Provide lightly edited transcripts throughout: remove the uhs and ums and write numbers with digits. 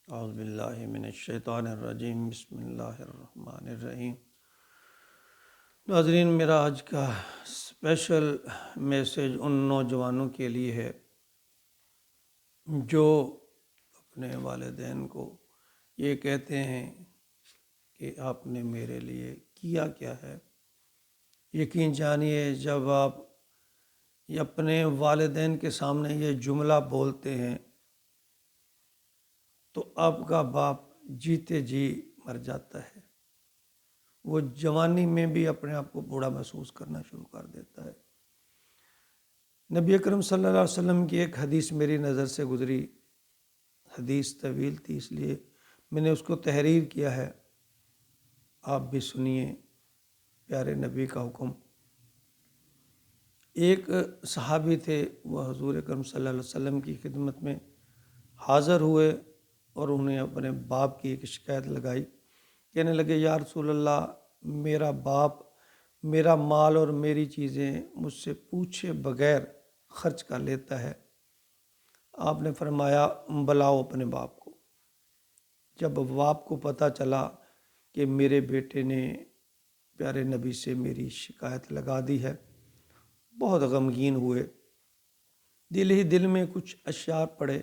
اعوذ باللہ من الشیطان الرجیم، بسم اللہ الرحمن الرحیم۔ ناظرین، میرا آج کا اسپیشل میسیج ان نوجوانوں کے لیے ہے جو اپنے والدین کو یہ کہتے ہیں کہ آپ نے میرے لیے کیا کیا ہے۔ یقین جانیے، جب آپ اپنے والدین کے سامنے یہ جملہ بولتے ہیں تو آپ کا باپ جیتے جی مر جاتا ہے۔ وہ جوانی میں بھی اپنے آپ کو بوڑھا محسوس کرنا شروع کر دیتا ہے۔ نبی اکرم صلی اللہ علیہ وسلم کی ایک حدیث میری نظر سے گزری۔ حدیث طویل تھی، اس لیے میں نے اس کو تحریر کیا ہے، آپ بھی سنیے پیارے نبی کا حکم۔ ایک صحابی تھے، وہ حضور اکرم صلی اللہ علیہ وسلم کی خدمت میں حاضر ہوئے اور انہیں اپنے باپ کی ایک شکایت لگائی۔ کہنے لگے، یا رسول اللہ، میرا باپ میرا مال اور میری چیزیں مجھ سے پوچھے بغیر خرچ کر لیتا ہے۔ آپ نے فرمایا، بلاؤ اپنے باپ کو۔ جب باپ کو پتہ چلا کہ میرے بیٹے نے پیارے نبی سے میری شکایت لگا دی ہے، بہت غمگین ہوئے۔ دل ہی دل میں کچھ اشعار پڑے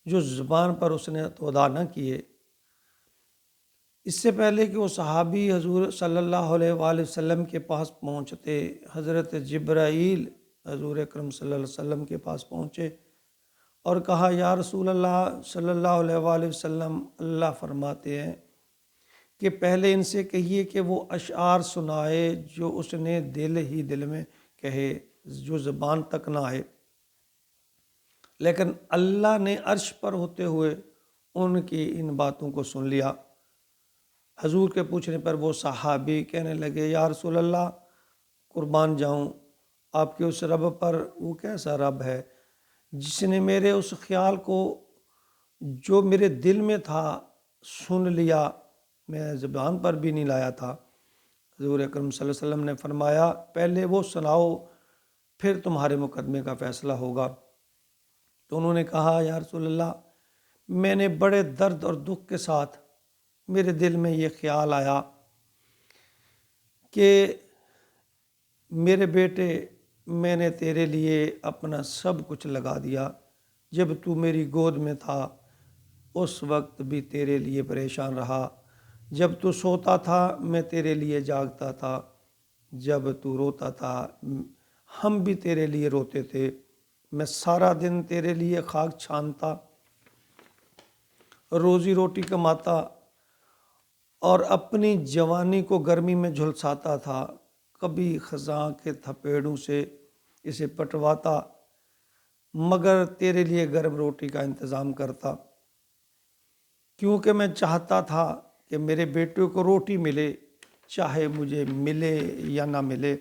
جو زبان پر اس نے ادا نہ کیے۔ اس سے پہلے کہ وہ صحابی حضور صلی اللہ علیہ وآلہ وسلم کے پاس پہنچتے، حضرت جبرائیل حضور اکرم صلی اللہ علیہ وسلم کے پاس پہنچے اور کہا، یا رسول اللہ صلی اللہ علیہ وآلہ وسلم، اللہ فرماتے ہیں کہ پہلے ان سے کہیے کہ وہ اشعار سنائے جو اس نے دل ہی دل میں کہے، جو زبان تک نہ آئے۔ لیکن اللہ نے عرش پر ہوتے ہوئے ان کی ان باتوں کو سن لیا۔ حضور کے پوچھنے پر وہ صحابی کہنے لگے، یا رسول اللہ، قربان جاؤں آپ کے اس رب پر، وہ کیسا رب ہے جس نے میرے اس خیال کو جو میرے دل میں تھا سن لیا، میں زبان پر بھی نہیں لایا تھا۔ حضور اکرم صلی اللہ علیہ وسلم نے فرمایا، پہلے وہ سناؤ، پھر تمہارے مقدمے کا فیصلہ ہوگا۔ تو انہوں نے کہا، یا رسول اللہ، میں نے بڑے درد اور دکھ کے ساتھ میرے دل میں یہ خیال آیا کہ میرے بیٹے، میں نے تیرے لیے اپنا سب کچھ لگا دیا۔ جب تو میری گود میں تھا اس وقت بھی تیرے لیے پریشان رہا۔ جب تو سوتا تھا میں تیرے لیے جاگتا تھا۔ جب تو روتا تھا ہم بھی تیرے لیے روتے تھے۔ میں سارا دن تیرے لیے خاک چھانتا، روزی روٹی کماتا اور اپنی جوانی کو گرمی میں جھلساتا تھا۔ کبھی خزاں کے تھپیڑوں سے اسے پٹواتا، مگر تیرے لیے گرم روٹی کا انتظام کرتا، کیونکہ میں چاہتا تھا کہ میرے بیٹے کو روٹی ملے، چاہے مجھے ملے یا نہ ملے۔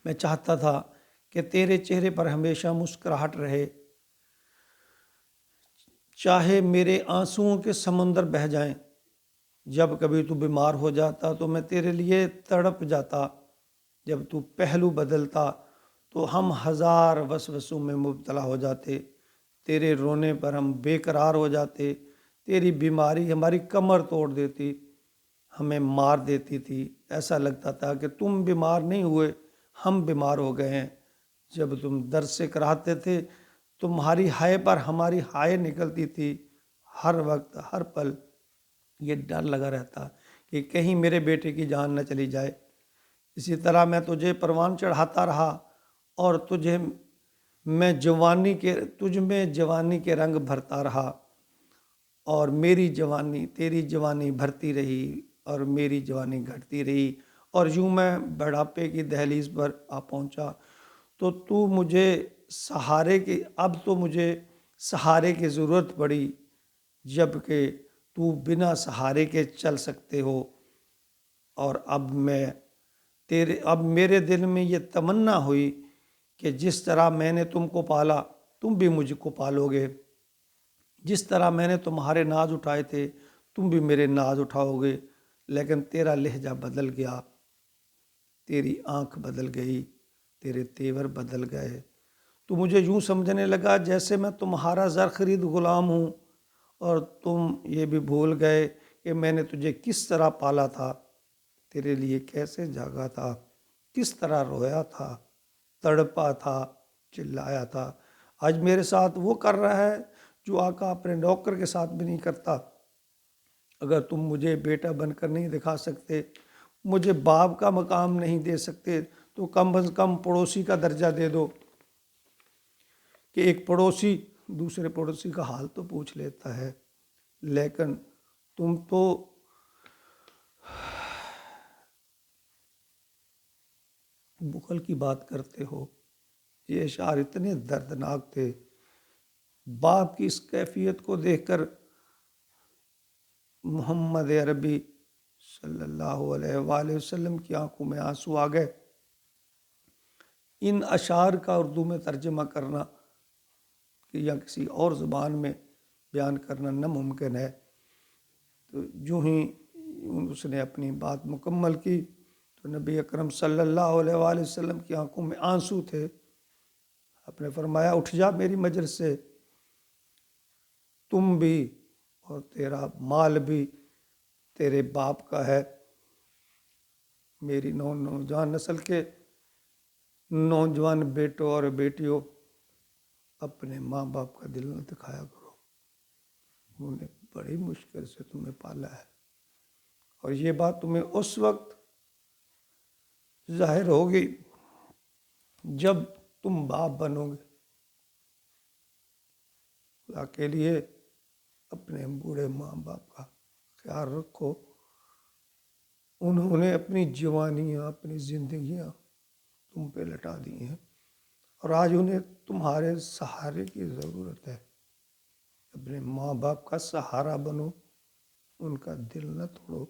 میں چاہتا تھا کہ تیرے چہرے پر ہمیشہ مسکراہٹ رہے، چاہے میرے آنسوؤں کے سمندر بہہ جائیں۔ جب کبھی تو بیمار ہو جاتا تو میں تیرے لیے تڑپ جاتا۔ جب تو پہلو بدلتا تو ہم ہزار وسوسوں میں مبتلا ہو جاتے۔ تیرے رونے پر ہم بے قرار ہو جاتے۔ تیری بیماری ہماری کمر توڑ دیتی، ہمیں مار دیتی تھی۔ ایسا لگتا تھا کہ تم بیمار نہیں ہوئے، ہم بیمار ہو گئے ہیں۔ جب تم درد سے کراہتے تھے تمہاری ہائے پر ہماری ہائے نکلتی تھی۔ ہر وقت ہر پل یہ ڈر لگا رہتا کہ کہیں میرے بیٹے کی جان نہ چلی جائے۔ اسی طرح میں تجھے پروان چڑھاتا رہا اور تجھ میں جوانی کے رنگ بھرتا رہا، اور میری جوانی تیری جوانی بھرتی رہی اور میری جوانی گھٹتی رہی، اور یوں میں بڑھاپے کی دہلیز پر آ پہنچا تو مجھے سہارے کی ضرورت پڑی، جبکہ تو بنا سہارے کے چل سکتے ہو۔ اور اب میرے دل میں یہ تمنا ہوئی کہ جس طرح میں نے تم کو پالا تم بھی مجھ کو پالو گے، جس طرح میں نے تمہارے ناز اٹھائے تھے تم بھی میرے ناز اٹھاؤ گے۔ لیکن تیرا لہجہ بدل گیا، تیری آنکھ بدل گئی، تیرے تیور بدل گئے، تو مجھے یوں سمجھنے لگا جیسے میں تمہارا زر خرید غلام ہوں، اور تم یہ بھی بھول گئے کہ میں نے تجھے کس طرح پالا تھا، تیرے لیے کیسے جاگا تھا، کس طرح رویا تھا، تڑپا تھا، چلایا تھا۔ آج میرے ساتھ وہ کر رہا ہے جو آقا اپنے نوکر کے ساتھ بھی نہیں کرتا۔ اگر تم مجھے بیٹا بن کر نہیں دکھا سکتے، مجھے باپ کا مقام نہیں دے سکتے، تو کم از کم پڑوسی کا درجہ دے دو، کہ ایک پڑوسی دوسرے پڑوسی کا حال تو پوچھ لیتا ہے۔ لیکن تم تو بخل کی بات کرتے ہو۔ یہ اشعار اتنے دردناک تھے۔ باپ کی اس کیفیت کو دیکھ کر محمد عربی صلی اللہ علیہ وآلہ وسلم کی آنکھوں میں آنسو آ گئے۔ ان اشعار کا اردو میں ترجمہ کرنا یا کسی اور زبان میں بیان کرنا ناممکن ہے۔ تو جو ہی اس نے اپنی بات مکمل کی تو نبی اکرم صلی اللہ علیہ وآلہ وسلم کی آنکھوں میں آنسو تھے۔ آپ نے فرمایا اٹھ جا میری مجلس سے، تم بھی اور تیرا مال بھی تیرے باپ کا ہے۔ میری نوجوان نسل کے نوجوان بیٹوں اور بیٹیوں، اپنے ماں باپ کا دل نہ دکھایا کرو، انہوں نے بڑی مشکل سے تمہیں پالا ہے، اور یہ بات تمہیں اس وقت ظاہر ہوگی جب تم باپ بنو گے۔ اللہ کے لیے اپنے بوڑھے ماں باپ کا خیال رکھو۔ انہوں نے اپنی جوانیاں، اپنی زندگیاں تم پہ لٹا دی ہیں، اور آج انہیں تمہارے سہارے کی ضرورت ہے۔ اپنے ماں باپ کا سہارا بنو، ان کا دل نہ توڑو۔